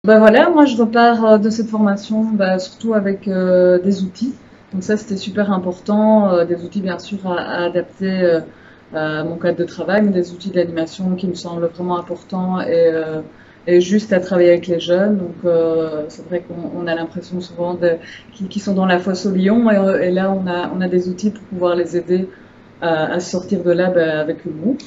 Bah voilà, moi je repars de cette formation surtout avec des outils. Donc ça c'était super important, des outils bien sûr à adapter à mon cadre de travail, mais des outils d'animation qui me semblent vraiment importants et juste à travailler avec les jeunes. Donc c'est vrai qu'on a l'impression souvent qu'ils sont dans la fosse au lion et là on a des outils pour pouvoir les aider à sortir de là avec humour.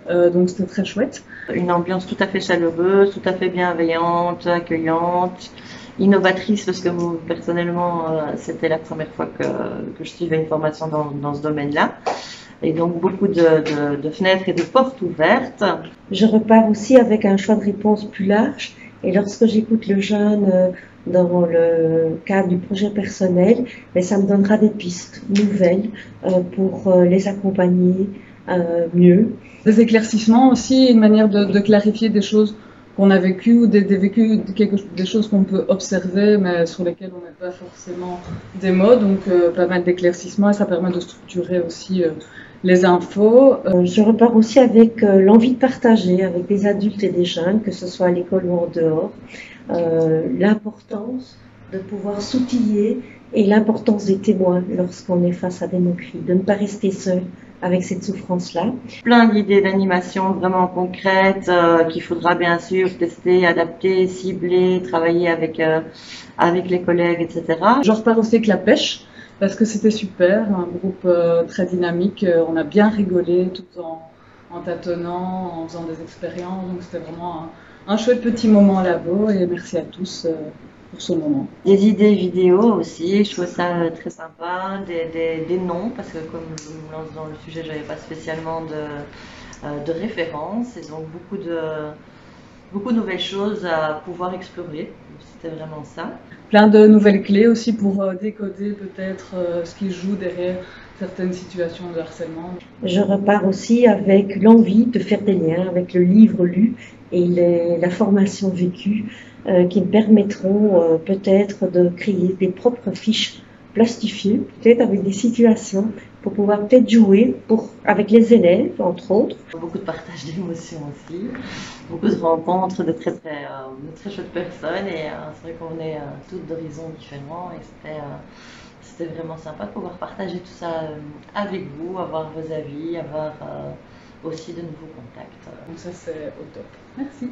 Donc c'était très chouette. Une ambiance tout à fait chaleureuse, tout à fait bienveillante, accueillante, innovatrice, parce que personnellement, c'était la première fois que je suivais une formation dans ce domaine-là. Et donc beaucoup de fenêtres et de portes ouvertes. Je repars aussi avec un choix de réponse plus large. Et lorsque j'écoute le jeune dans le cadre du projet personnel, ça me donnera des pistes nouvelles pour les accompagner mieux. Des éclaircissements aussi, une manière de clarifier des choses qu'on a vécues ou des choses qu'on peut observer mais sur lesquelles on n'a pas forcément des mots. Donc pas mal d'éclaircissements et ça permet de structurer aussi les infos. Je repars aussi avec l'envie de partager avec des adultes et des jeunes, que ce soit à l'école ou en dehors, l'importance de pouvoir s'outiller et l'importance des témoins lorsqu'on est face à des moqueries, de ne pas rester seul avec cette souffrance-là. Plein d'idées d'animation vraiment concrètes qu'il faudra bien sûr tester, adapter, cibler, travailler avec les collègues, etc. Je repars aussi avec la pêche parce que c'était super, un groupe très dynamique, on a bien rigolé tout en tâtonnant, en faisant des expériences, donc c'était vraiment un chouette petit moment à labo et merci à tous pour ce moment. Des idées vidéo aussi, je trouve ça très sympa, des noms, parce que comme je me lance dans le sujet, j'avais pas spécialement de références, et donc beaucoup de nouvelles choses à pouvoir explorer. C'était vraiment ça. Plein de nouvelles clés aussi pour décoder peut-être ce qui joue derrière certaines situations de harcèlement. Je repars aussi avec l'envie de faire des liens avec le livre lu et la formation vécue qui me permettront peut-être de créer des propres fiches plastifiées, peut-être avec des situations pour pouvoir peut-être jouer avec les élèves, entre autres. Beaucoup de partage d'émotions aussi, beaucoup de rencontres de très chouettes personnes et c'est vrai qu'on est toutes d'horizons différents et c'était vraiment sympa de pouvoir partager tout ça avec vous, avoir vos avis, avoir aussi de nouveaux contacts. Donc ça c'est au top. Merci.